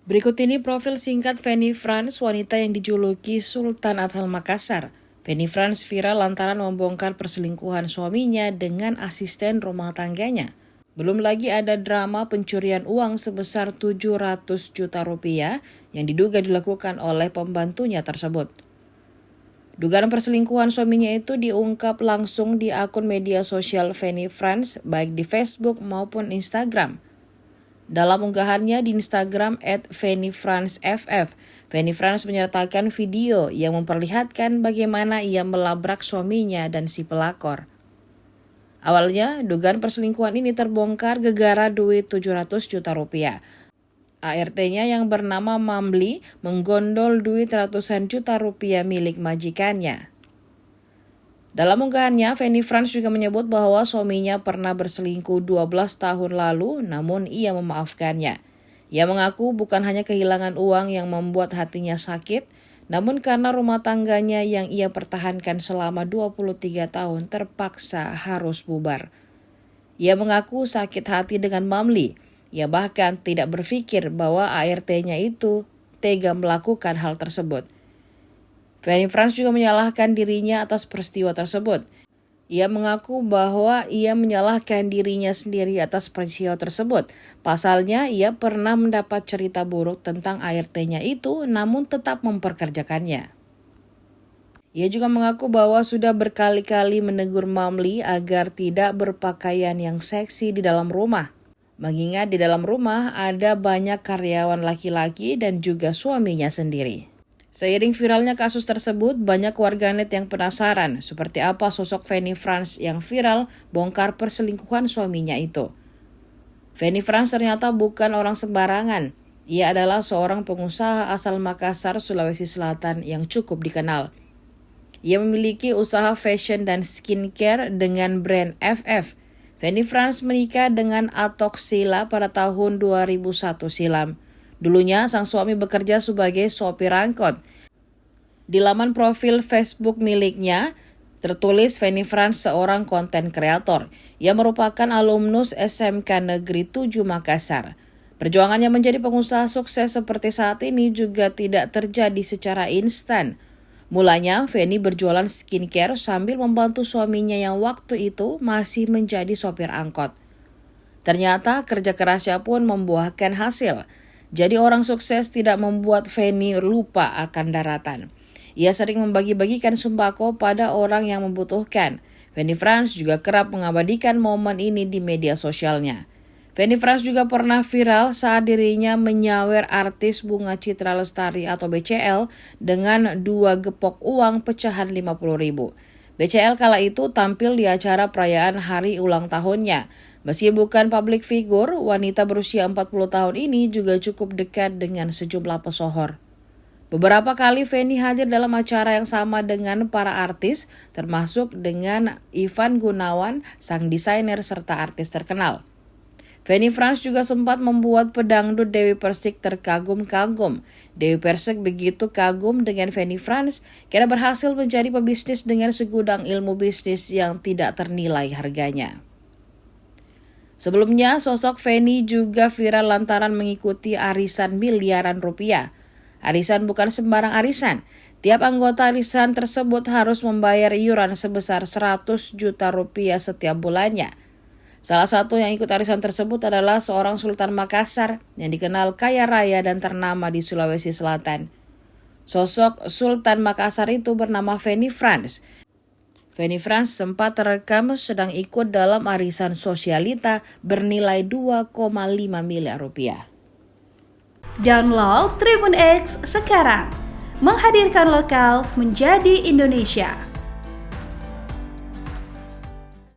Berikut ini profil singkat Feni Frans, wanita yang dijuluki Sultan Athal Makassar. Feni Frans viral lantaran membongkar perselingkuhan suaminya dengan asisten rumah tangganya. Belum lagi ada drama pencurian uang sebesar 700 juta rupiah yang diduga dilakukan oleh pembantunya tersebut. Dugaan perselingkuhan suaminya itu diungkap langsung di akun media sosial Feni Frans, baik di Facebook maupun Instagram. Dalam unggahannya di Instagram @FeniFransFF, Feni Frans menyertakan video yang memperlihatkan bagaimana ia melabrak suaminya dan si pelakor. Awalnya, dugaan perselingkuhan ini terbongkar gegara duit 700 juta rupiah. ART-nya yang bernama Mamli menggondol duit ratusan juta rupiah milik majikannya. Dalam unggahannya, Feni Frans juga menyebut bahwa suaminya pernah berselingkuh 12 tahun lalu, namun ia memaafkannya. Ia mengaku bukan hanya kehilangan uang yang membuat hatinya sakit, namun karena rumah tangganya yang ia pertahankan selama 23 tahun terpaksa harus bubar. Ia mengaku sakit hati dengan Mamli. Ia bahkan tidak berpikir bahwa ART-nya itu tega melakukan hal tersebut. Feni Frans juga menyalahkan dirinya atas peristiwa tersebut. Ia mengaku bahwa ia menyalahkan dirinya sendiri atas peristiwa tersebut. Pasalnya, ia pernah mendapat cerita buruk tentang ART-nya itu, namun tetap memperkerjakannya. Ia juga mengaku bahwa sudah berkali-kali menegur Mamli agar tidak berpakaian yang seksi di dalam rumah. Mengingat di dalam rumah ada banyak karyawan laki-laki dan juga suaminya sendiri. Seiring viralnya kasus tersebut, banyak warganet yang penasaran seperti apa sosok Feni Frans yang viral bongkar perselingkuhan suaminya itu. Feni Frans ternyata bukan orang sembarangan. Ia adalah seorang pengusaha asal Makassar, Sulawesi Selatan yang cukup dikenal. Ia memiliki usaha fashion dan skincare dengan brand FF. Feni Frans menikah dengan Atok Sila pada tahun 2001 silam. Dulunya, sang suami bekerja sebagai sopir angkot. Di laman profil Facebook miliknya, tertulis Feni Frans seorang konten kreator. Ia merupakan alumnus SMK Negeri 7 Makassar. Perjuangannya menjadi pengusaha sukses seperti saat ini juga tidak terjadi secara instan. Mulanya, Feni berjualan skincare sambil membantu suaminya yang waktu itu masih menjadi sopir angkot. Ternyata kerja kerasnya pun membuahkan hasil. Jadi orang sukses tidak membuat Feni lupa akan daratan. Ia sering membagi-bagikan sembako pada orang yang membutuhkan. Feni Frans juga kerap mengabadikan momen ini di media sosialnya. Feni Frans juga pernah viral saat dirinya menyawer artis Bunga Citra Lestari atau BCL dengan 2 gepok uang pecahan 50.000. BCL kala itu tampil di acara perayaan hari ulang tahunnya. Meski bukan public figure, wanita berusia 40 tahun ini juga cukup dekat dengan sejumlah pesohor. Beberapa kali Feni hadir dalam acara yang sama dengan para artis, termasuk dengan Ivan Gunawan, sang desainer serta artis terkenal. Feni Frans juga sempat membuat pedangdut Dewi Persik terkagum-kagum. Dewi Persik begitu kagum dengan Feni Frans karena berhasil menjadi pebisnis dengan segudang ilmu bisnis yang tidak ternilai harganya. Sebelumnya, sosok Feni juga viral lantaran mengikuti arisan miliaran rupiah. Arisan bukan sembarang arisan. Tiap anggota arisan tersebut harus membayar iuran sebesar 100 juta rupiah setiap bulannya. Salah satu yang ikut arisan tersebut adalah seorang Sultan Makassar yang dikenal kaya raya dan ternama di Sulawesi Selatan. Sosok Sultan Makassar itu bernama Feni Frans. Feni Frans sempat terekam sedang ikut dalam arisan sosialita bernilai 2,5 miliar rupiah. Download Tribun X sekarang, menghadirkan lokal menjadi Indonesia.